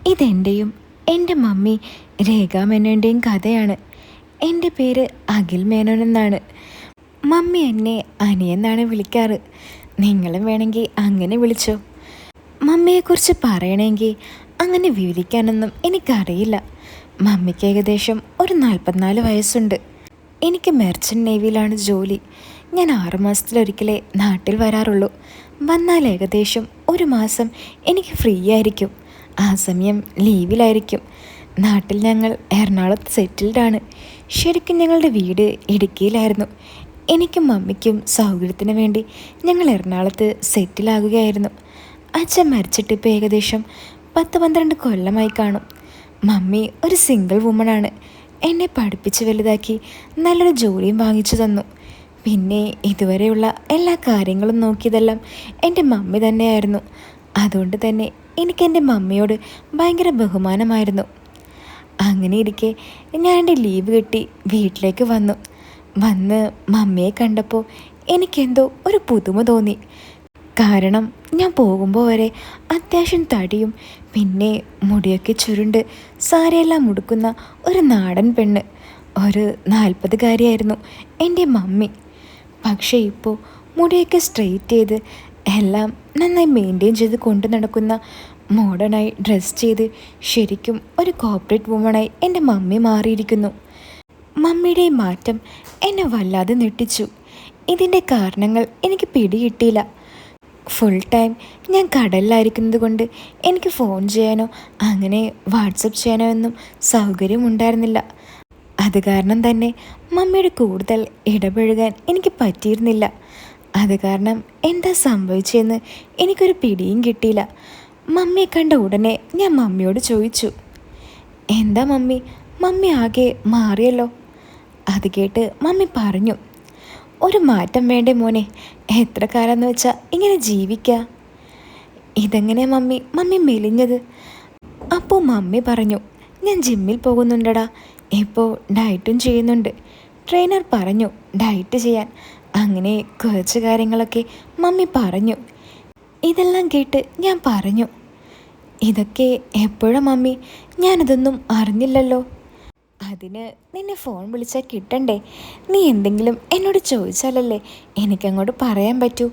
ഇതെൻ്റെയും എൻ്റെ മമ്മി രേഖാ മേനോൻ്റെയും കഥയാണ്. എൻ്റെ പേര് അഖിൽ മേനോൻ എന്നാണ്. മമ്മി എന്നെ അനിയെന്നാണ് വിളിക്കാറ്. നിങ്ങളും വേണമെങ്കിൽ അങ്ങനെ വിളിച്ചോ. മമ്മിയെക്കുറിച്ച് പറയണമെങ്കിൽ അങ്ങനെ വിവരിക്കാനൊന്നും എനിക്കറിയില്ല. മമ്മിക്ക് ഏകദേശം ഒരു 44 വയസ്സുണ്ട്. എനിക്ക് മെർച്ചൻ്റ് നേവിയിലാണ് ജോലി. ഞാൻ 6 മാസത്തിലൊരിക്കലേ നാട്ടിൽ വരാറുള്ളൂ. വന്നാൽ ഏകദേശം ഒരു മാസം എനിക്ക് ഫ്രീ ആയിരിക്കും. ആ സമയം ലീവിലായിരിക്കും. നാട്ടിൽ ഞങ്ങൾ എറണാകുളത്ത് സെറ്റിൽഡാണ്. ശരിക്കും ഞങ്ങളുടെ വീട് ഇടുക്കിയിലായിരുന്നു. എനിക്കും മമ്മിക്കും സൗകര്യത്തിന് വേണ്ടി ഞങ്ങൾ എറണാകുളത്ത് സെറ്റിലാകുകയായിരുന്നു. അച്ഛൻ മരിച്ചിട്ട് ഇപ്പോൾ ഏകദേശം 10-12 കൊല്ലമായി കാണും. മമ്മി ഒരു സിംഗിൾ വുമണാണ്. എന്നെ പഠിപ്പിച്ച് വലുതാക്കി നല്ലൊരു ജോലിയും വാങ്ങിച്ചു തന്നു. പിന്നെ ഇതുവരെയുള്ള എല്ലാ കാര്യങ്ങളും നോക്കിയതെല്ലാം എൻ്റെ മമ്മി തന്നെയായിരുന്നു. അതുകൊണ്ട് തന്നെ എനിക്കെൻ്റെ മമ്മിയോട് ഭയങ്കര ബഹുമാനമായിരുന്നു. അങ്ങനെ ഇരിക്കെ ഞാൻ എൻ്റെ ലീവ് കിട്ടി വീട്ടിലേക്ക് വന്ന് മമ്മിയെ കണ്ടപ്പോൾ എനിക്കെന്തോ ഒരു പുതുമ തോന്നി. കാരണം ഞാൻ പോകുമ്പോൾ വരെ അത്യാവശ്യം തടിയും പിന്നെ മുടിയൊക്കെ ചുരുണ്ട് സാരിയെല്ലാം ഉടുക്കുന്ന ഒരു നാടൻ പെണ്ണ്, ഒരു 40കാരിയായിരുന്നു എൻ്റെ മമ്മി. പക്ഷേ ഇപ്പോൾ മുടിയൊക്കെ സ്ട്രെയിറ്റ് ചെയ്ത് എല്ലാം നന്നായി മെയിൻറ്റെയിൻ ചെയ്ത് കൊണ്ടു നടക്കുന്ന, മോഡേണായി ഡ്രസ് ചെയ്ത് ശരിക്കും ഒരു കോർപ്പറേറ്റ് വുമണായി എൻ്റെ മമ്മി മാറിയിരിക്കുന്നു. മമ്മിയുടെ മാറ്റം എന്നെ വല്ലാതെ ഞെട്ടിച്ചു. ഇതിൻ്റെ കാരണങ്ങൾ എനിക്ക് പിടികിട്ടിയില്ല. ഫുൾ ടൈം ഞാൻ കടലിലായിരിക്കുന്നത് കൊണ്ട് എനിക്ക് ഫോൺ ചെയ്യാനോ അങ്ങനെ വാട്സപ്പ് ചെയ്യാനോ ഒന്നും സൗകര്യമുണ്ടായിരുന്നില്ല. അത് കാരണം തന്നെ മമ്മിയുടെ കൂടുതൽ ഇടപഴകാൻ എനിക്ക് പറ്റിയിരുന്നില്ല. അത് കാരണം എന്താ സംഭവിച്ചതെന്ന് എനിക്കൊരു പിടിയും കിട്ടിയില്ല. മമ്മിയെ കണ്ട ഉടനെ ഞാൻ മമ്മിയോട് ചോദിച്ചു, എന്താ മമ്മി, മമ്മി ആകെ മാറിയല്ലോ. അത് കേട്ട് മമ്മി പറഞ്ഞു, ഒരു മാറ്റം വേണ്ടേ മോനെ, എത്ര കാലമെന്ന് വെച്ചാൽ ഇങ്ങനെ ജീവിക്കുക. ഇതെങ്ങനെ മമ്മി മെലിഞ്ഞത്? അപ്പോൾ മമ്മി പറഞ്ഞു, ഞാൻ ജിമ്മിൽ പോകുന്നുണ്ടടാ, ഇപ്പോൾ ഡയറ്റും ചെയ്യുന്നുണ്ട്. ട്രെയിനർ പറഞ്ഞു ഡയറ്റ് ചെയ്യാൻ. അങ്ങനെ കുറച്ച് കാര്യങ്ങളൊക്കെ മമ്മി പറഞ്ഞു. ഇതെല്ലാം കേട്ട് ഞാൻ പറഞ്ഞു, ഇതൊക്കെ എപ്പോഴാ മമ്മി, ഞാനിതൊന്നും അറിഞ്ഞില്ലല്ലോ. അതിന് നിന്നെ ഫോൺ വിളിച്ചാൽ കിട്ടണ്ടേ? നീ എന്തെങ്കിലും എന്നോട് ചോദിച്ചാലല്ലേ എനിക്കങ്ങോട്ട് പറയാൻ പറ്റൂ.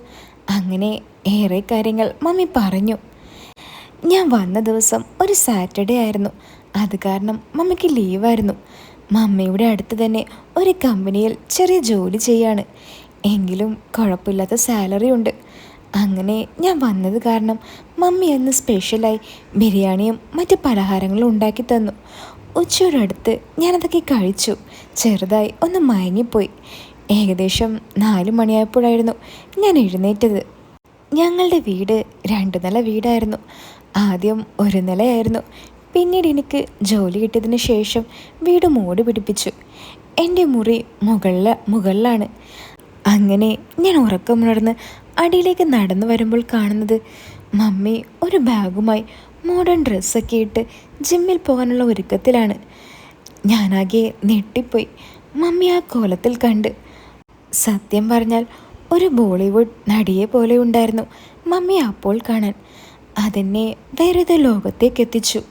അങ്ങനെ ഏറെ കാര്യങ്ങൾ മമ്മി പറഞ്ഞു. ഞാൻ വന്ന ദിവസം ഒരു സാറ്റർഡേ ആയിരുന്നു. അത് കാരണം മമ്മിക്ക് ലീവായിരുന്നു. മമ്മിയുടെ അടുത്ത് തന്നെ ഒരു കമ്പനിയിൽ ചെറിയ ജോലി ചെയ്യാണ്. എങ്കിലും കുഴപ്പമില്ലാത്ത സാലറി ഉണ്ട്. അങ്ങനെ ഞാൻ വന്നത് കാരണം മമ്മി അന്ന് സ്പെഷ്യലായി ബിരിയാണിയും മറ്റ് പലഹാരങ്ങളും ഉണ്ടാക്കി തന്നു. ഉച്ചയോടടുത്ത് ഞാനതൊക്കെ കഴിച്ചു. ചെറുതായി ഒന്ന് മയങ്ങിപ്പോയി. ഏകദേശം 4 മണിയായപ്പോഴായിരുന്നു ഞാൻ എഴുന്നേറ്റത്. ഞങ്ങളുടെ വീട് 2 നില വീടായിരുന്നു. ആദ്യം 1 നിലയായിരുന്നു. പിന്നീട് എനിക്ക് ജോലി കിട്ടിയതിന് ശേഷം വീട് മോടി പിടിപ്പിച്ചു. എൻ്റെ മുറി മുകളിലാണ്. അങ്ങനെ ഞാൻ ഉറക്കമുണർന്ന് അടിയിലേക്ക് നടന്നു വരുമ്പോൾ കാണുന്നത് മമ്മി ഒരു ബാഗുമായി മോഡേൺ ഡ്രസ്സൊക്കെ ഇട്ട് ജിമ്മിൽ പോകാനുള്ള ഒരുക്കത്തിലാണ്. ഞാനാകെ ഞെട്ടിപ്പോയി മമ്മി ആ കോലത്തിൽ കണ്ട്. സത്യം പറഞ്ഞാൽ ഒരു ബോളിവുഡ് നടിയെ പോലെ ഉണ്ടായിരുന്നു മമ്മി അപ്പോൾ കാണാൻ. അതെന്നെ വേറേതോ ലോകത്തേക്ക് എത്തിച്ചു.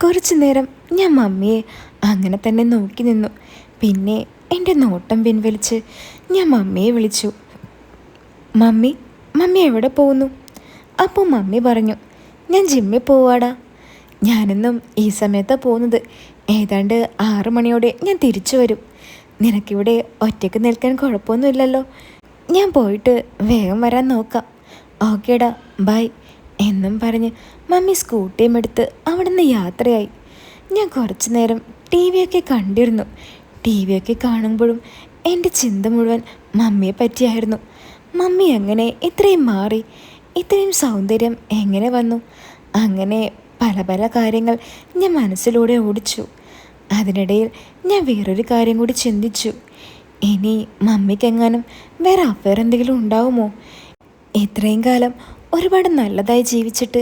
കുറച്ചു നേരം ഞാൻ മമ്മിയെ അങ്ങനെ തന്നെ നോക്കി നിന്നു. പിന്നെ എൻ്റെ നോട്ടം പിൻവലിച്ച് ഞാൻ മമ്മിയെ വിളിച്ചു, മമ്മി എവിടെ പോകുന്നു? അപ്പോൾ മമ്മി പറഞ്ഞു, ഞാൻ ജിമ്മിൽ പോവാടാ. ഞാനെന്നും ഈ സമയത്താണ് പോകുന്നത്. ഏതാണ്ട് 6 മണിയോടെ ഞാൻ തിരിച്ചു വരും. നിനക്കിവിടെ ഒറ്റയ്ക്ക് നിൽക്കാൻ കുഴപ്പമൊന്നുമില്ലല്ലോ. ഞാൻ പോയിട്ട് വേഗം വരാൻ നോക്കാം. ഓക്കേടാ, ബൈ എന്നും പറഞ്ഞ് മമ്മി സ്കൂട്ടിയും എടുത്ത് അവിടെ നിന്ന് യാത്രയായി. ഞാൻ കുറച്ചു നേരം ടി വിയൊക്കെ കണ്ടിരുന്നു. ടി വിയൊക്കെ കാണുമ്പോഴും എൻ്റെ ചിന്ത മുഴുവൻ മമ്മിയെ പറ്റിയായിരുന്നു. മമ്മി എങ്ങനെ ഇത്രയും മാറി? ഇത്രയും സൗന്ദര്യം എങ്ങനെ വന്നു? അങ്ങനെ പല പല കാര്യങ്ങൾ ഞാൻ മനസ്സിലൂടെ ഓടിച്ചു. അതിനിടയിൽ ഞാൻ വേറൊരു കാര്യം കൂടി ചിന്തിച്ചു. ഇനി മമ്മിക്കെങ്ങാനും വേറെ അഫയർ എന്തെങ്കിലും ഉണ്ടാവുമോ? ഇത്രയും കാലം ഒരുപാട് നല്ലതായി ജീവിച്ചിട്ട്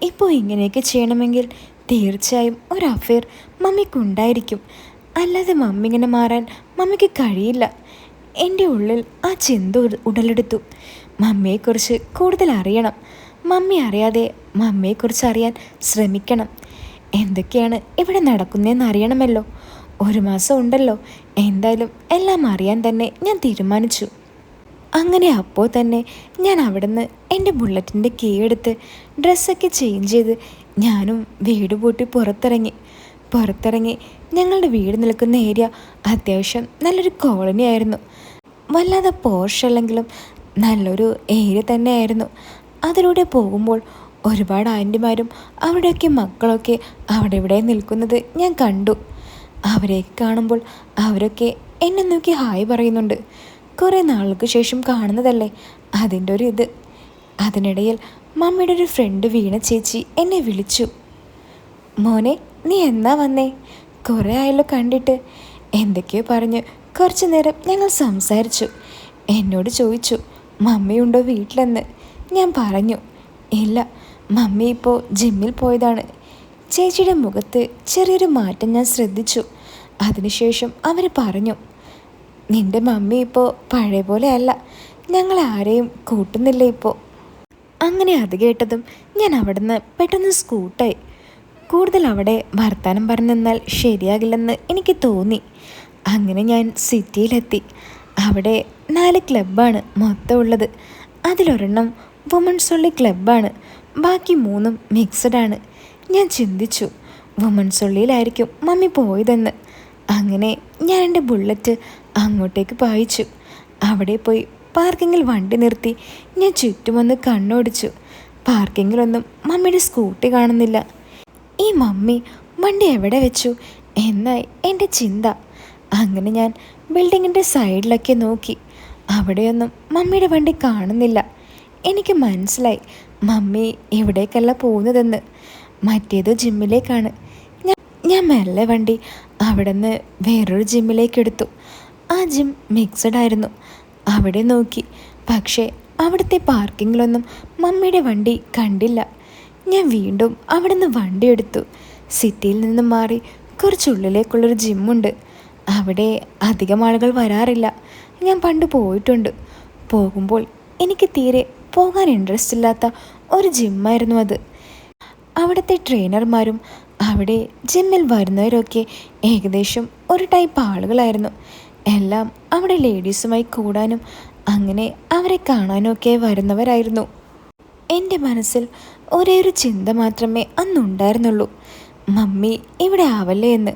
ഇപ്പോൾ ഇങ്ങനെയൊക്കെ ചെയ്യണമെങ്കിൽ തീർച്ചയായും ഒരു അഫയർ മമ്മിക്കുണ്ടായിരിക്കും. അല്ലാതെ മമ്മി ഇങ്ങനെ മാറാൻ മമ്മിക്ക് കഴിയില്ല. എൻ്റെ ഉള്ളിൽ ആ ചിന്ത ഉടലെടുത്തു. മമ്മിയെക്കുറിച്ച് കൂടുതൽ അറിയണം. മമ്മി അറിയാതെ മമ്മിയെക്കുറിച്ച് അറിയാൻ ശ്രമിക്കണം. എന്തൊക്കെയാണ് ഇവിടെ നടക്കുന്നതെന്ന് അറിയണമല്ലോ. 1 മാസം ഉണ്ടല്ലോ, എന്തായാലും എല്ലാം അറിയാൻ തന്നെ ഞാൻ തീരുമാനിച്ചു. അങ്ങനെ അപ്പോൾ തന്നെ ഞാൻ അവിടുന്ന് എൻ്റെ ബുള്ളറ്റിൻ്റെ കീ എടുത്ത് ഡ്രസ്സൊക്കെ ചേഞ്ച് ചെയ്ത് ഞാനും വീട് പൂട്ടി പുറത്തിറങ്ങി ഞങ്ങളുടെ വീട് നിൽക്കുന്ന ഏരിയ അത്യാവശ്യം നല്ലൊരു കോളനി ആയിരുന്നു. വല്ലാതെ പോർഷല്ലെങ്കിലും നല്ലൊരു ഏരിയ തന്നെയായിരുന്നു. അതിലൂടെ പോകുമ്പോൾ ഒരുപാട് ആൻറ്റിമാരും അവരുടെയൊക്കെ മക്കളൊക്കെ അവിടെ ഇവിടെ നിൽക്കുന്നത് ഞാൻ കണ്ടു. അവരെയൊക്കെ കാണുമ്പോൾ അവരൊക്കെ എന്നെ നോക്കി ഹായ് പറയുന്നുണ്ട്. കുറേ നാൾക്ക് ശേഷം കാണുന്നതല്ലേ, അതിൻ്റെ ഒരു ഇത്. അതിനിടയിൽ മമ്മിയുടെ ഒരു ഫ്രണ്ട് വീണ ചേച്ചി എന്നെ വിളിച്ചു. മോനെ, നീ എന്നാ വന്നേ? കുറേ ആയല്ലോ കണ്ടിട്ട്. എന്തൊക്കെയോ പറഞ്ഞ് കുറച്ചു നേരം ഞങ്ങൾ സംസാരിച്ചു. എന്നോട് ചോദിച്ചു മമ്മിയുണ്ടോ വീട്ടിലെന്ന്. ഞാൻ പറഞ്ഞു ഇല്ല, മമ്മി ഇപ്പോൾ ജിമ്മിൽ പോയതാണ്. ചേച്ചിയുടെ മുഖത്ത് ചെറിയൊരു മാറ്റം ഞാൻ ശ്രദ്ധിച്ചു. അതിനുശേഷം അവർ പറഞ്ഞു, നിന്റെ മമ്മി ഇപ്പോൾ പഴയ പോലെ അല്ല, ഞങ്ങളാരെയും കൂട്ടുന്നില്ല ഇപ്പോൾ. അങ്ങനെ അത് കേട്ടതും ഞാൻ അവിടുന്ന് പെട്ടെന്ന് സ്കൂട്ടായി. കൂടുതൽ അവിടെ വർത്തമാനം പറഞ്ഞു നിന്നാൽ ശരിയാകില്ലെന്ന് എനിക്ക് തോന്നി. അങ്ങനെ ഞാൻ സിറ്റിയിലെത്തി. അവിടെ 4 ക്ലബ്ബാണ് മൊത്തം ഉള്ളത്. അതിലൊരെണ്ണം വുമൺസ് ഓൺലി ക്ലബ്ബാണ്, ബാക്കി 3 മിക്സഡാണ്. ഞാൻ ചിന്തിച്ചു വുമൺസ് ഓൺലിയിലായിരിക്കും മമ്മി പോയതെന്ന്. അങ്ങനെ ഞാൻ എൻ്റെ ബുള്ളറ്റ് അങ്ങോട്ടേക്ക് പായിച്ചു. അവിടെ പോയി പാർക്കിങ്ങിൽ വണ്ടി നിർത്തി ഞാൻ ചുറ്റുമൊന്ന് കണ്ണോടിച്ചു. പാർക്കിങ്ങിലൊന്നും മമ്മിയുടെ സ്കൂട്ടി കാണുന്നില്ല. ഈ മമ്മി വണ്ടി എവിടെ വെച്ചു എന്നായി എൻ്റെ ചിന്ത. അങ്ങനെ ഞാൻ ബിൽഡിങ്ങിൻ്റെ സൈഡിലൊക്കെ നോക്കി. അവിടെയൊന്നും മമ്മിയുടെ വണ്ടി കാണുന്നില്ല. എനിക്ക് മനസ്സിലായി മമ്മി ഇവിടേക്കല്ല പോകുന്നതെന്ന്, മറ്റേതോ ജിമ്മിലേക്കാണ്. ഞാൻ മെല്ലെ വണ്ടി അവിടെ നിന്ന് വേറൊരു ജിമ്മിലേക്ക് എടുത്തു. ആ ജിം മിക്സഡ് ആയിരുന്നു. അവിടെ നോക്കി, പക്ഷേ അവിടുത്തെ പാർക്കിങ്ങിലൊന്നും മമ്മിയുടെ വണ്ടി കണ്ടില്ല. ഞാൻ വീണ്ടും അവിടെ നിന്ന് വണ്ടി എടുത്തു. സിറ്റിയിൽ നിന്നും മാറി കുറച്ചുള്ളിലേക്കുള്ളൊരു ജിമ്മുണ്ട്. അവിടെ അധികം ആളുകൾ വരാറില്ല. ഞാൻ പണ്ട് പോയിട്ടുണ്ട്. പോകുമ്പോൾ എനിക്ക് തീരെ പോകാൻ ഇൻട്രസ്റ്റ് ഇല്ലാത്ത ഒരു ജിമ്മായിരുന്നു അത്. അവിടുത്തെ ട്രെയിനർമാരും അവിടെ ജിമ്മിൽ വരുന്നവരൊക്കെ ഏകദേശം ഒരു ടൈപ്പ് ആളുകളായിരുന്നു. എല്ലാം അവിടെ ലേഡീസുമായി കൂടാനും അങ്ങനെ അവരെ കാണാനും ഒക്കെ വരുന്നവരായിരുന്നു. എൻ്റെ മനസ്സിൽ ഒരേ ഒരു ചിന്ത മാത്രമേ അന്നുണ്ടായിരുന്നുള്ളൂ, മമ്മി ഇവിടെ ആവല്ലേ എന്ന്.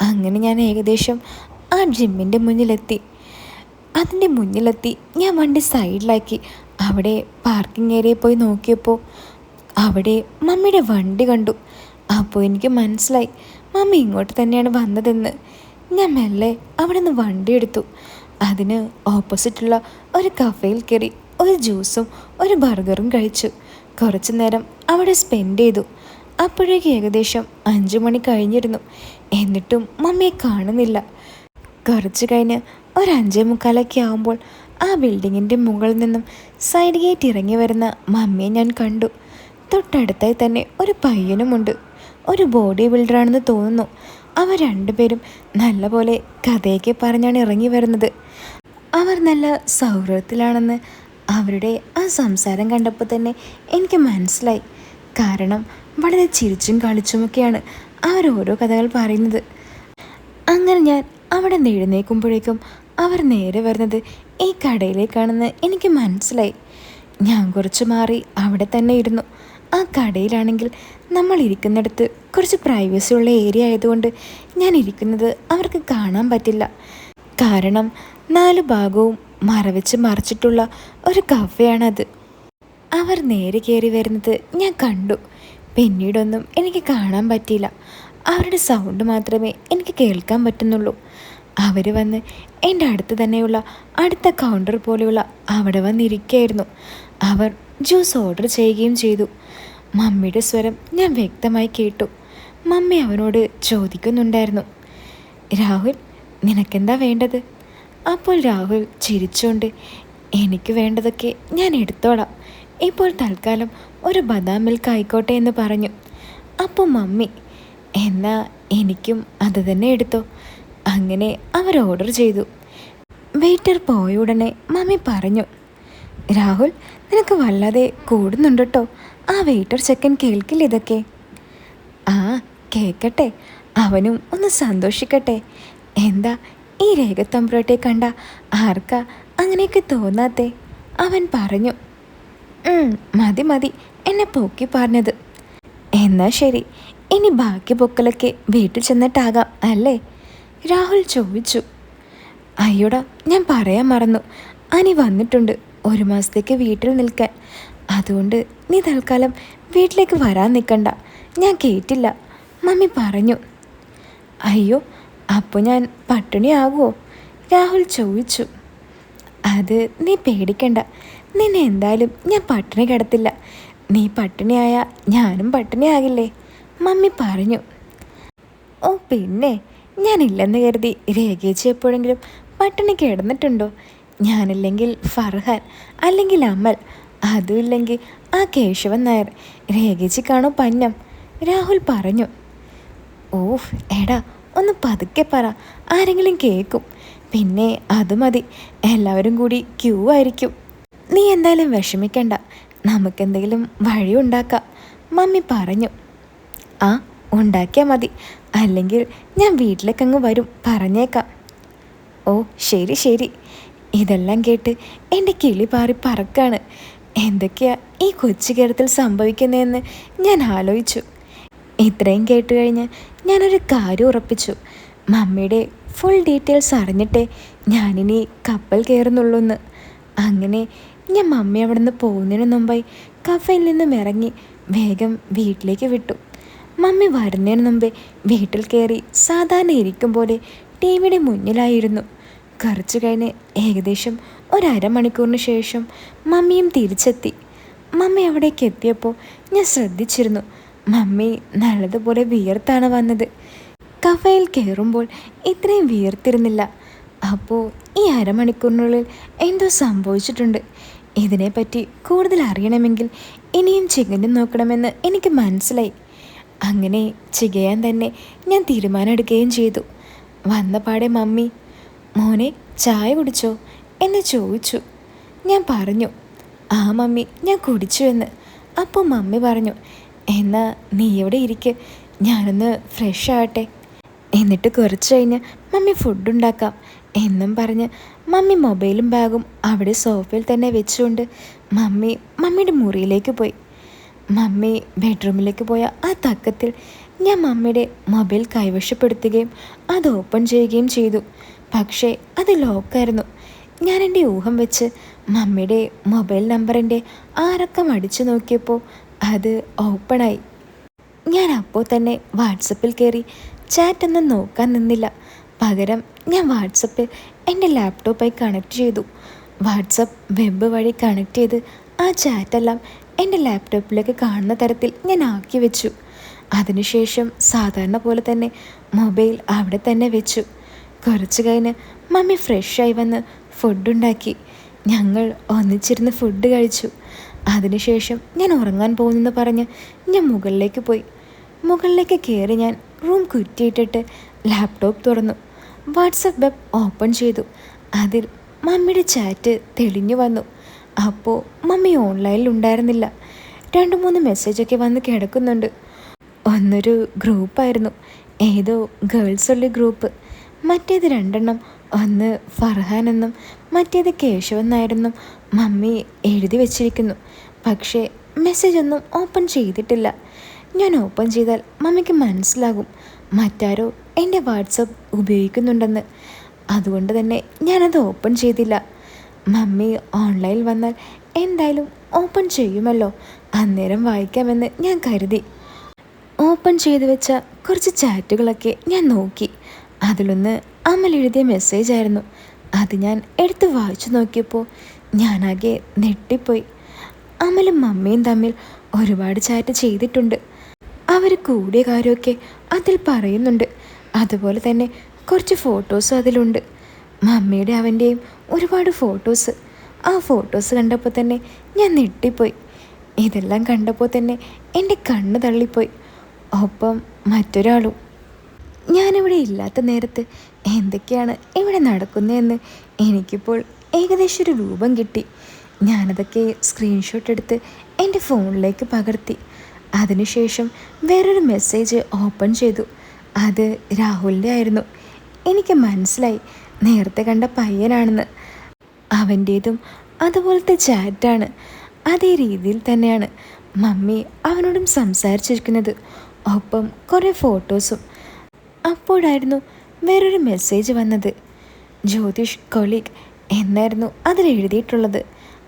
അങ്ങനെ ഞാൻ ഏകദേശം ആ ജിമ്മിൻ്റെ മുന്നിലെത്തി. ഞാൻ വണ്ടി സൈഡിലാക്കി അവിടെ പാർക്കിംഗ് ഏരിയയിൽ പോയി നോക്കിയപ്പോൾ അവിടെ മമ്മിയുടെ വണ്ടി കണ്ടു. അപ്പോൾ എനിക്ക് മനസ്സിലായി മമ്മി ഇങ്ങോട്ട് തന്നെയാണ് വന്നതെന്ന്. ഞാൻ മെല്ലെ അവിടെ നിന്ന് വണ്ടി എടുത്തു. അതിന് ഓപ്പോസിറ്റുള്ള ഒരു കഫേയിൽ കയറി ഒരു ജ്യൂസും ഒരു ബർഗറും കഴിച്ചു. കുറച്ചു നേരം അവിടെ സ്പെൻഡ് ചെയ്തു. അപ്പോഴേക്ക് ഏകദേശം 5 മണി കഴിഞ്ഞിരുന്നു. എന്നിട്ടും മമ്മിയെ കാണുന്നില്ല. കുറച്ച് കഴിഞ്ഞ് ഒരു 5:45 ആകുമ്പോൾ ആ ബിൽഡിങ്ങിൻ്റെ മുകളിൽ നിന്നും സൈഡ് ഗേറ്റ് ഇറങ്ങി വരുന്ന മമ്മിയെ ഞാൻ കണ്ടു. തൊട്ടടുത്തായി തന്നെ ഒരു പയ്യനുമുണ്ട്. ഒരു ബോഡി ബിൽഡറാണെന്ന് തോന്നുന്നു. അവർ രണ്ടുപേരും നല്ലപോലെ കഥയൊക്കെ പറഞ്ഞാണ് ഇറങ്ങി വരുന്നത്. അവർ നല്ല സൗഹൃദത്തിലാണെന്ന് അവരുടെ ആ സംസാരം കണ്ടപ്പോൾ തന്നെ എനിക്ക് മനസ്സിലായി. കാരണം വളരെ ചിരിച്ചും കളിച്ചുമൊക്കെയാണ് അവർ ഓരോ കഥകൾ പറയുന്നത്. അങ്ങനെ ഞാൻ അവിടെ നിന്ന് എഴുന്നേൽക്കുമ്പോഴേക്കും അവർ നേരെ വരുന്നത് ഈ കടയിലേക്കാണെന്ന് എനിക്ക് മനസ്സിലായി. ഞാൻ കുറച്ച് മാറി അവിടെ തന്നെ ഇരുന്നു. ആ കടയിലാണെങ്കിൽ നമ്മൾ ഇരിക്കുന്നിടത്ത് കുറച്ച് പ്രൈവസി ഉള്ള ഏരിയ ആയതുകൊണ്ട് ഞാൻ ഇരിക്കുന്നത് അവർക്ക് കാണാൻ പറ്റില്ല. കാരണം 4 ഭാഗവും മറച്ചിട്ടുള്ള ഒരു കഫേയാണത്. അവർ നേരെ കയറി വരുന്നത് ഞാൻ കണ്ടു. പിന്നീടൊന്നും എനിക്ക് കാണാൻ പറ്റിയില്ല. അവരുടെ സൗണ്ട് മാത്രമേ എനിക്ക് കേൾക്കാൻ പറ്റുന്നുള്ളൂ. അവർ വന്ന് എൻ്റെ അടുത്ത് തന്നെയുള്ള അടുത്ത കൗണ്ടർ പോലെയുള്ള അവിടെ വന്നിരിക്കുകയായിരുന്നു. അവർ ജ്യൂസ് ഓർഡർ ചെയ്യുകയും ചെയ്തു. മമ്മിയുടെ സ്വരം ഞാൻ വ്യക്തമായി കേട്ടു. മമ്മി അവനോട് ചോദിക്കുന്നുണ്ടായിരുന്നു, രാഹുൽ, നിനക്കെന്താ വേണ്ടത്? അപ്പോൾ രാഹുൽ ചിരിച്ചുകൊണ്ട്, എനിക്ക് വേണ്ടതൊക്കെ ഞാൻ എടുത്തോളാം, ഇപ്പോൾ തൽക്കാലം ഒരു ബദാം മിൽക്ക് ആയിക്കോട്ടെ എന്ന് പറഞ്ഞു. അപ്പോൾ മമ്മി, എന്നാ എനിക്കും അത് തന്നെ എടുത്തോ. അങ്ങനെ അവർ ഓർഡർ ചെയ്തു. വെയിറ്റർ പോയ ഉടനെ മമ്മി പറഞ്ഞു, രാഹുൽ, നിനക്ക് വല്ലാതെ കൂടുന്നുണ്ട് കേട്ടോ. ആ വെയിറ്റർ ചെക്കൻ കേൾക്കില്ല ഇതൊക്കെ. ആ കേൾക്കട്ടെ, അവനും ഒന്ന് സന്തോഷിക്കട്ടെ. എന്താ ഈ രേഖത്തമ്പുരട്ടെ കണ്ട ആർക്കാ അങ്ങനെയൊക്കെ തോന്നാത്തേ? അവൻ പറഞ്ഞു. മതി മതി എന്നെ പൊക്കി പറഞ്ഞത്. എന്നാ ശരി, ഇനി ബാക്കി പൊക്കലൊക്കെ വീട്ടിൽ ചെന്നിട്ടാകാം അല്ലേ? രാഹുൽ ചോദിച്ചു. അയ്യോടാ, ഞാൻ പറയാൻ മറന്നു. അനി വന്നിട്ടുണ്ട് 1 മാസത്തേക്ക് വീട്ടിൽ നിൽക്കാൻ. അതുകൊണ്ട് നീ തൽക്കാലം വീട്ടിലേക്ക് വരാൻ നിൽക്കണ്ട, ഞാൻ കേട്ടില്ല, മമ്മി പറഞ്ഞു. അയ്യോ, അപ്പോൾ ഞാൻ പട്ടിണിയാകുമോ? രാഹുൽ ചോദിച്ചു. അത് നീ പേടിക്കണ്ട, നിന്നെ എന്തായാലും ഞാൻ പട്ടിണി കിടത്തില്ല. നീ പട്ടിണിയായാൽ ഞാനും പട്ടിണിയാകില്ലേ? മമ്മി പറഞ്ഞു. ഓ പിന്നെ, ഞാനില്ലെന്ന് കരുതി രേഖേച്ചി എപ്പോഴെങ്കിലും പട്ടിണി കിടന്നിട്ടുണ്ടോ? ഞാനില്ലെങ്കിൽ ഫർഹാൻ, അല്ലെങ്കിൽ അമൽ, അതുമില്ലെങ്കിൽ ആ കേശവൻ നായർ, രേഖേച്ചി കാണോ പന്നം? രാഹുൽ പറഞ്ഞു. ഓഹ് എടാ, ഒന്ന് പതുക്കെ പറ, ആരെങ്കിലും കേൾക്കും. പിന്നെ അത് മതി, എല്ലാവരും കൂടി ക്യൂ ആയിരിക്കും. നീ എന്തായാലും വിഷമിക്കണ്ട, നമുക്കെന്തെങ്കിലും വഴി ഉണ്ടാക്കാം, മമ്മി പറഞ്ഞു. ആ, ഉണ്ടാക്കിയാൽ മതി, അല്ലെങ്കിൽ ഞാൻ വീട്ടിലേക്കങ്ങ് വരും, പറഞ്ഞേക്കാം. ഓ ശരി ശരി. ഇതെല്ലാം കേട്ട് എൻ്റെ കിളി പാറി പറക്കാണ്. എന്തൊക്കെയാ ഈ കൊച്ചു കേരളത്തിൽ സംഭവിക്കുന്നതെന്ന് ഞാൻ ആലോചിച്ചു. ഇത്രയും കേട്ട് കഴിഞ്ഞ് ഞാനൊരു കാര്യം ഉറപ്പിച്ചു. മമ്മിയുടെ ഫുൾ ഡീറ്റെയിൽസ് അറിഞ്ഞിട്ടേ ഞാനിനി കപ്പൽ കയറുന്നുള്ളൂ എന്ന്. അങ്ങനെ ഞാൻ മമ്മി അവിടെ നിന്ന് പോകുന്നതിന് മുമ്പായി കഫയിൽ നിന്നും ഇറങ്ങി വേഗം വീട്ടിലേക്ക് വിട്ടു. മമ്മി വരുന്നതിന് മുമ്പേ വീട്ടിൽ കയറി സാധാരണ ഇരിക്കും പോലെ ടി വിയുടെ മുന്നിലായിരുന്നു. കുറച്ചു കഴിഞ്ഞ് ഏകദേശം 1/2 മണിക്കൂറിന് ശേഷം മമ്മിയും തിരിച്ചെത്തി. മമ്മി അവിടേക്ക് എത്തിയപ്പോൾ ഞാൻ ശ്രദ്ധിച്ചിരുന്നു, മമ്മി നല്ലതുപോലെ വിയർത്താണ് വന്നത്. കഫയിൽ കയറുമ്പോൾ ഇത്രയും വിയർത്തിരുന്നില്ല. അപ്പോൾ ഈ അരമണിക്കൂറിനുള്ളിൽ എന്തോ സംഭവിച്ചിട്ടുണ്ട്. ഇതിനെപ്പറ്റി കൂടുതൽ അറിയണമെങ്കിൽ ഇനിയും ചികഞ്ഞു നോക്കണമെന്ന് എനിക്ക് മനസ്സിലായി. അങ്ങനെ ചികയാൻ തന്നെ ഞാൻ തീരുമാനമെടുക്കുകയും ചെയ്തു. വന്ന പാടെ മമ്മി, മോനെ ചായ കുടിച്ചോ എന്ന് ചോദിച്ചു. ഞാൻ പറഞ്ഞു, ആ മമ്മി, ഞാൻ കുടിച്ചു എന്ന്. അപ്പോൾ മമ്മി പറഞ്ഞു, എന്നാൽ നീ ഇവിടെ ഇരിക്ക്, ഞാനൊന്ന് ഫ്രഷ് ആവട്ടെ, എന്നിട്ട് കുറച്ച് കഴിഞ്ഞ് മമ്മി ഫുഡ് ഉണ്ടാക്കാം എന്നും പറഞ്ഞ് മമ്മി മൊബൈലും ബാഗും അവിടെ സോഫയിൽ തന്നെ വെച്ചുകൊണ്ട് മമ്മിയുടെ മുറിയിലേക്ക് പോയി. മമ്മി ബെഡ്റൂമിലേക്ക് പോയ ആ തക്കത്തിൽ ഞാൻ മമ്മിയുടെ മൊബൈൽ കൈവശപ്പെടുത്തുകയും അത് ഓപ്പൺ ചെയ്യുകയും ചെയ്തു. പക്ഷേ അത് ലോക്കായിരുന്നു. ഞാൻ എൻ്റെ ഊഹം വെച്ച് മമ്മിയുടെ മൊബൈൽ നമ്പറിൻ്റെ ആറക്കം അടിച്ചു നോക്കിയപ്പോൾ അത് ഓപ്പണായി. ഞാൻ അപ്പോൾ തന്നെ വാട്സപ്പിൽ കയറി ചാറ്റൊന്നും നോക്കാൻ നിന്നില്ല. പകരം ഞാൻ വാട്സപ്പിൽ എൻ്റെ ലാപ്ടോപ്പായി കണക്ട് ചെയ്തു. വാട്സപ്പ് വെബ് വഴി കണക്ട് ചെയ്ത് ആ ചാറ്റെല്ലാം എൻ്റെ ലാപ്ടോപ്പിലേക്ക് കാണുന്ന തരത്തിൽ ഞാൻ ആക്കി വെച്ചു. അതിനുശേഷം സാധാരണ പോലെ തന്നെ മൊബൈൽ അവിടെ തന്നെ വെച്ചു. കുറച്ച് കഴിഞ്ഞ് മമ്മി ഫ്രഷായി വന്ന് ഫുഡുണ്ടാക്കി. ഞങ്ങൾ ഒന്നിച്ചിരുന്ന് ഫുഡ് കഴിച്ചു. അതിനുശേഷം ഞാൻ ഉറങ്ങാൻ പോകുന്നെന്ന് പറഞ്ഞ് ഞാൻ മുകളിലേക്ക് പോയി. മുകളിലേക്ക് കയറി ഞാൻ റൂം കുറ്റിയിട്ടിട്ട് ലാപ്ടോപ്പ് തുറന്നു. വാട്സപ്പ് വെബ് ഓപ്പൺ ചെയ്തു. അതിൽ മമ്മിയുടെ ചാറ്റ് തെളിഞ്ഞു വന്നു. അപ്പോൾ മമ്മി ഓൺലൈനിൽ ഉണ്ടായിരുന്നില്ല. 2-3 മെസ്സേജൊക്കെ വന്ന് കിടക്കുന്നുണ്ട്. ഒന്നൊരു ഗ്രൂപ്പായിരുന്നു, ഏതോ ഗേൾസ് ഉള്ള ഗ്രൂപ്പ്. മറ്റേത് 2 ഒന്ന് ഫർഹാൻ എന്നും മറ്റേത് കേശവൻ നായരെന്നും മമ്മി എഴുതി വച്ചിരിക്കുന്നു. പക്ഷേ മെസ്സേജ് ഒന്നും ഓപ്പൺ ചെയ്തിട്ടില്ല. ഞാൻ ഓപ്പൺ ചെയ്താൽ മമ്മിക്ക് മനസ്സിലാകും മറ്റാരോ എൻ്റെ വാട്സപ്പ് ഉപയോഗിക്കുന്നുണ്ടെന്ന്. അതുകൊണ്ട് തന്നെ ഞാനത് ഓപ്പൺ ചെയ്തില്ല. മമ്മി ഓൺലൈനിൽ വന്നാൽ എന്തായാലും ഓപ്പൺ ചെയ്യുമല്ലോ, അന്നേരം വായിക്കാമെന്ന് ഞാൻ കരുതി. ഓപ്പൺ ചെയ്തു വെച്ച കുറച്ച് ചാറ്റുകളൊക്കെ ഞാൻ നോക്കി. അതിലൊന്ന് അമൽ എഴുതിയ മെസ്സേജായിരുന്നു. അത് ഞാൻ എടുത്ത് വായിച്ചു നോക്കിയപ്പോൾ ഞാനാകെ നെട്ടിപ്പോയി. അമലും മമ്മിയും തമ്മിൽ ഒരുപാട് ചാറ്റ് ചെയ്തിട്ടുണ്ട്. അവർ കൂടിയ കാര്യമൊക്കെ അതിൽ പറയുന്നുണ്ട്. അതുപോലെ തന്നെ കുറച്ച് ഫോട്ടോസും അതിലുണ്ട്. മമ്മിയുടെ അവൻ്റെയും ഒരുപാട് ഫോട്ടോസ്. ആ ഫോട്ടോസ് കണ്ടപ്പോൾ തന്നെ ഞാൻ നെട്ടിപ്പോയി. ഇതെല്ലാം കണ്ടപ്പോൾ തന്നെ എൻ്റെ കണ്ണ് തള്ളിപ്പോയി. ഒപ്പം മറ്റൊരാളും. ഞാനിവിടെ ഇല്ലാത്ത നേരത്ത് എന്തൊക്കെയാണ് ഇവിടെ നടക്കുന്നതെന്ന് എനിക്കിപ്പോൾ ഏകദേശം ഒരു രൂപം കിട്ടി. ഞാനതൊക്കെ സ്ക്രീൻഷോട്ട് എടുത്ത് എൻ്റെ ഫോണിലേക്ക് പകർത്തി. അതിനുശേഷം വേറൊരു മെസ്സേജ് ഓപ്പൺ ചെയ്തു. അത് രാഹുലിൻ്റെ ആയിരുന്നു. എനിക്ക് മനസ്സിലായി നേരത്തെ കണ്ട പയ്യനാണെന്ന്. അവൻ്റേതും അതുപോലത്തെ ചാറ്റാണ്. അതേ രീതിയിൽ തന്നെയാണ് മമ്മി അവനോടും സംസാരിച്ചിരിക്കുന്നത്. ഒപ്പം കുറേ ഫോട്ടോസും. അപ്പോഴായിരുന്നു വേറൊരു മെസ്സേജ് വന്നത്. ജ്യോതിഷ് കൊളീഗ് എന്നായിരുന്നു അതിലെഴുതിയിട്ടുള്ളത്.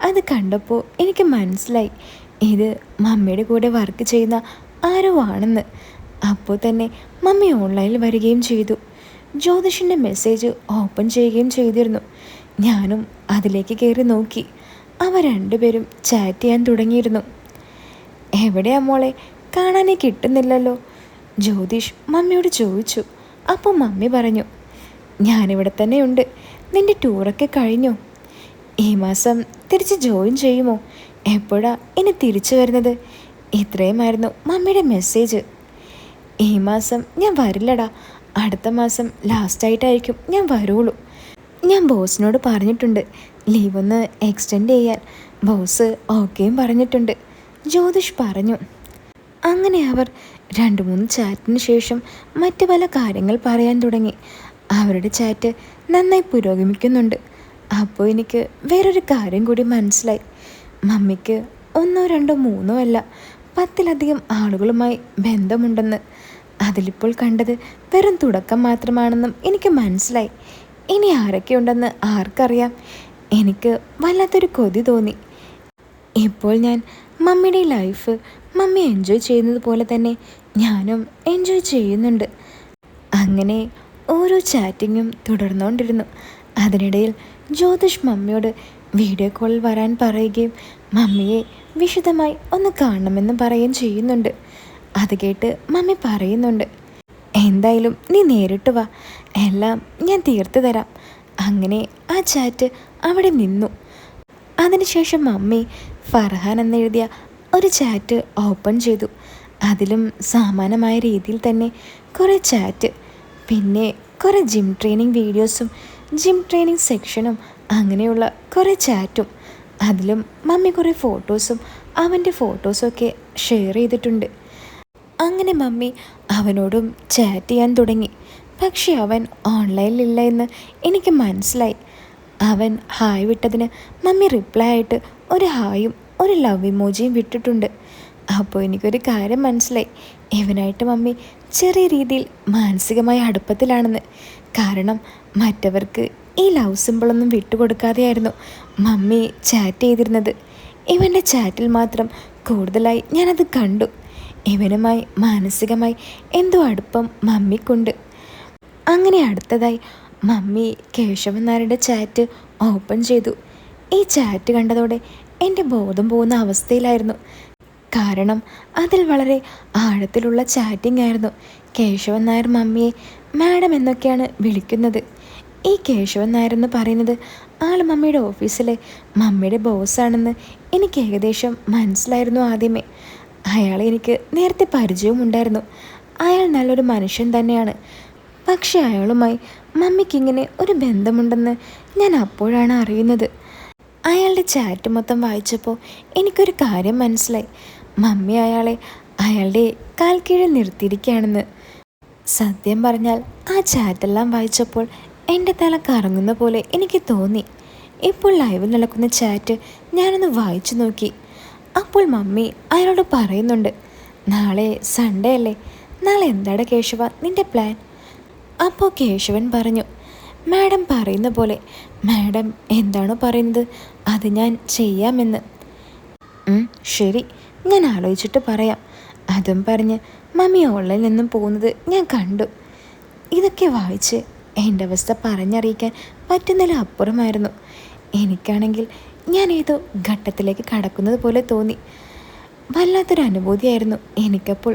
അത് കണ്ടപ്പോൾ എനിക്ക് മനസ്സിലായി ഇത് മമ്മിയുടെ കൂടെ വർക്ക് ചെയ്യുന്ന ആരോ ആണെന്ന്. അപ്പോൾ തന്നെ മമ്മി ഓൺലൈനിൽ വരികയും ചെയ്തു. ജ്യോതിഷിൻ്റെ മെസ്സേജ് ഓപ്പൺ ചെയ്യുകയും ചെയ്തിരുന്നു. ഞാനും അതിലേക്ക് കയറി നോക്കി. അവ രണ്ടുപേരും ചാറ്റ് ചെയ്യാൻ തുടങ്ങിയിരുന്നു. എവിടെയാ മോളെ, കാണാനേ കിട്ടുന്നില്ലല്ലോ, ജ്യോതിഷ് മമ്മിയോട് ചോദിച്ചു. അപ്പോൾ മമ്മി പറഞ്ഞു, ഞാനിവിടെ തന്നെയുണ്ട്. നിൻ്റെ ടൂറൊക്കെ കഴിഞ്ഞോ? ഈ മാസം തിരിച്ച് ജോയിൻ ചെയ്യുമോ? എപ്പോഴാ ഇനി തിരിച്ചു വരുന്നത്? ഇത്രയുമായിരുന്നു മമ്മിയുടെ മെസ്സേജ്. ഈ മാസം ഞാൻ വരില്ലടാ. അടുത്ത മാസം ലാസ്റ്റായിട്ടായിരിക്കും ഞാൻ വരുള്ളൂ. ഞാൻ ബോസിനോട് പറഞ്ഞിട്ടുണ്ട് ലീവൊന്ന് എക്സ്റ്റെൻഡ് ചെയ്യാൻ. ബോസ് ഓക്കെയും പറഞ്ഞിട്ടുണ്ട്, ജ്യോതിഷ് പറഞ്ഞു. അങ്ങനെ അവർ 2-3 ചാറ്റിന് ശേഷം മറ്റു പല കാര്യങ്ങൾ പറയാൻ തുടങ്ങി. അവരുടെ ചാറ്റ് നന്നായി പുരോഗമിക്കുന്നുണ്ട്. അപ്പോൾ എനിക്ക് വേറൊരു കാര്യം കൂടി മനസ്സിലായി. മമ്മിക്ക് 1, 2, 3 അല്ല 10-ലധികം ആളുകളുമായി ബന്ധമുണ്ടെന്ന്. അതിലിപ്പോൾ കണ്ടത് വെറും തുടക്കം മാത്രമാണെന്നും എനിക്ക് മനസ്സിലായി. ഇനി ആരൊക്കെയുണ്ടെന്ന് ആർക്കറിയാം. എനിക്ക് വല്ലാത്തൊരു കൊതി തോന്നി. ഇപ്പോൾ ഞാൻ മമ്മിയുടെ ലൈഫ് മമ്മി എൻജോയ് ചെയ്യുന്നത് പോലെ തന്നെ ഞാനും എൻജോയ് ചെയ്യുന്നുണ്ട്. അങ്ങനെ ഓരോ ചാറ്റിങ്ങും തുടർന്നുകൊണ്ടിരുന്നു. അതിനിടയിൽ ജ്യോതിഷ് മമ്മിയോട് വീഡിയോ കോളിൽ വരാൻ പറയുകയും മമ്മിയെ വിശദമായി ഒന്ന് കാണണമെന്ന് പറയുകയും ചെയ്യുന്നുണ്ട്. അത് കേട്ട് മമ്മി പറയുന്നുണ്ട്, എന്തായാലും നീ നേരിട്ട് വാ, എല്ലാം ഞാൻ തീർത്തു തരാം. അങ്ങനെ ആ ചാറ്റ് അവിടെ നിന്നു. അതിനുശേഷം മമ്മി ഫർഹാൻ എന്നെഴുതിയ ഒരു ചാറ്റ് ഓപ്പൺ ചെയ്തു. അതിലും സമാനമായ രീതിയിൽ തന്നെ കുറേ ചാറ്റ്, പിന്നെ കുറേ ജിം ട്രെയിനിങ് വീഡിയോസും ജിം ട്രെയിനിങ് സെക്ഷനും അങ്ങനെയുള്ള കുറേ ചാറ്റും. അതിലും മമ്മി കുറേ ഫോട്ടോസും അവൻ്റെ ഫോട്ടോസൊക്കെ ഷെയർ ചെയ്തിട്ടുണ്ട്. അങ്ങനെ മമ്മി അവനോടും ചാറ്റ് ചെയ്യാൻ തുടങ്ങി. പക്ഷെ അവൻ ഓൺലൈനിലില്ല എന്ന് എനിക്ക് മനസ്സിലായി. അവൻ ഹായ് വിട്ടതിന് മമ്മി റിപ്ലൈ ആയിട്ട് ഒരു ഹായും ഒരു ലവ് ഇമോജിയും വിട്ടിട്ടുണ്ട്. അപ്പോൾ എനിക്കൊരു കാര്യം മനസ്സിലായി, ഇവനായിട്ട് മമ്മി ചെറിയ രീതിയിൽ മാനസികമായ അടുപ്പത്തിലാണെന്ന്. കാരണം മറ്റവർക്ക് ഈ ലവ് സിമ്പിളൊന്നും വിട്ടുകൊടുക്കാതെയായിരുന്നു മമ്മി ചാറ്റ് ചെയ്തിരുന്നത്. ഇവൻ്റെ ചാറ്റിൽ മാത്രം കൂടുതലായി ഞാനത് കണ്ടു. ഇവനുമായി മാനസികമായി എന്തോ അടുപ്പം മമ്മിക്കുണ്ട്. അങ്ങനെ അടുത്തതായി മമ്മി കേശവൻ നായരുടെ ചാറ്റ് ഓപ്പൺ ചെയ്തു. ഈ ചാറ്റ് കണ്ടതോടെ എൻ്റെ ബോധം പോകുന്ന അവസ്ഥയിലായിരുന്നു. കാരണം അതിൽ വളരെ ആഴത്തിലുള്ള ചാറ്റിംഗ് ആയിരുന്നു. കേശവൻ നായർ മമ്മിയെ മാഡം എന്നൊക്കെയാണ് വിളിക്കുന്നത്. ഈ കേശവൻ നായർ എന്ന് പറയുന്നത് ആൾ മമ്മിയുടെ ഓഫീസിലെ മമ്മിയുടെ ബോസാണെന്ന് എനിക്ക് ഏകദേശം മനസ്സിലായിരുന്നു ആദ്യമേ. അയാളെ എനിക്ക് നേരത്തെ പരിചയവുമുണ്ടായിരുന്നു. അയാൾ നല്ലൊരു മനുഷ്യൻ തന്നെയാണ്. പക്ഷെ അയാളുമായി മമ്മിക്കിങ്ങനെ ഒരു ബന്ധമുണ്ടെന്ന് ഞാൻ അപ്പോഴാണ് അറിയുന്നത്. അയാളുടെ ചാറ്റ് മൊത്തം വായിച്ചപ്പോൾ എനിക്കൊരു കാര്യം മനസ്സിലായി. മമ്മി അയാളെ അയാളുടെ കാൽ കീഴിൽ നിർത്തിയിരിക്കുകയാണെന്ന്. സത്യം പറഞ്ഞാൽ ആ ചാറ്റെല്ലാം വായിച്ചപ്പോൾ എൻ്റെ തല കറങ്ങുന്ന പോലെ എനിക്ക് തോന്നി. ഇപ്പോൾ ലൈവിൽ നടക്കുന്ന ചാറ്റ് ഞാനൊന്ന് വായിച്ചു നോക്കി. അപ്പോൾ മമ്മി അയാളോട് പറയുന്നുണ്ട്, നാളെ സൺഡേ അല്ലേ, നാളെ എന്താണ് കേശവ നിൻ്റെ പ്ലാൻ? അപ്പോൾ കേശവൻ പറഞ്ഞു, മാഡം പറയുന്ന പോലെ. മാഡം എന്താണോ പറയുന്നത് അത് ഞാൻ ചെയ്യാമെന്ന്. ശരി, ഞാൻ ആലോചിച്ചിട്ട് പറയാം. അതും പറഞ്ഞ് മമ്മി ഓൺലൈനിൽ നിന്നും പോകുന്നത് ഞാൻ കണ്ടു. ഇതൊക്കെ വായിച്ച് എൻ്റെ അവസ്ഥ പറഞ്ഞറിയിക്കാൻ പറ്റുന്നതിലും അപ്പുറമായിരുന്നു. എനിക്കാണെങ്കിൽ ഞാൻ ഏതോ ഘട്ടത്തിലേക്ക് കടക്കുന്നത് പോലെ തോന്നി. വല്ലാത്തൊരു അനുഭൂതിയായിരുന്നു എനിക്കപ്പോൾ.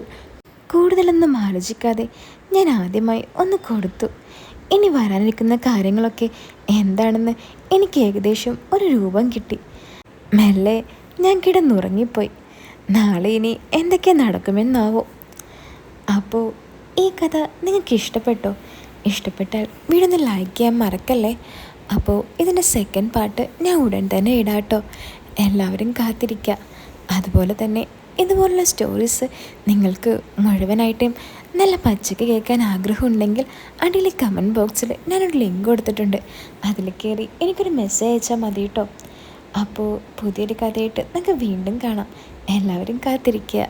കൂടുതലൊന്നും ആലോചിക്കാതെ ഞാൻ ആദ്യമായി ഒന്ന് കൊടുത്തു. ഇനി വരാനിരിക്കുന്ന കാര്യങ്ങളൊക്കെ എന്താണെന്ന് എനിക്ക് ഏകദേശം ഒരു രൂപം കിട്ടി. മെല്ലെ ഞാൻ കിടന്നുറങ്ങിപ്പോയി. നാളെ ഇനി എന്തൊക്കെ നടക്കുമെന്നാവോ. അപ്പോൾ ഈ കഥ നിങ്ങൾക്ക് ഇഷ്ടപ്പെട്ടോ? ഇഷ്ടപ്പെട്ടാൽ വീഡിയോ ഒന്ന് ലൈക്ക് ചെയ്യാൻ മറക്കല്ലേ. അപ്പോൾ ഇതിൻ്റെ സെക്കൻഡ് പാർട്ട് ഞാൻ ഉടൻ തന്നെ ഇടാട്ടോ. എല്ലാവരും കാത്തിരിക്കുക. അതുപോലെ തന്നെ ഇതുപോലുള്ള സ്റ്റോറീസ് നിങ്ങൾക്ക് മുഴുവനായിട്ടും നല്ല പച്ചക്ക് കേൾക്കാൻ ആഗ്രഹമുണ്ടെങ്കിൽ അടിയിൽ കമൻറ്റ് ബോക്സിൽ ഞാനൊരു ലിങ്ക് കൊടുത്തിട്ടുണ്ട്. അതിൽ കയറി എനിക്കൊരു മെസ്സേജ് അയച്ചാൽ മതി കേട്ടോ. അപ്പോൾ പുതിയൊരു കഥയായിട്ട് നമുക്ക് വീണ്ടും കാണാം. എല്ലാവരും കാത്തിരിക്കുക.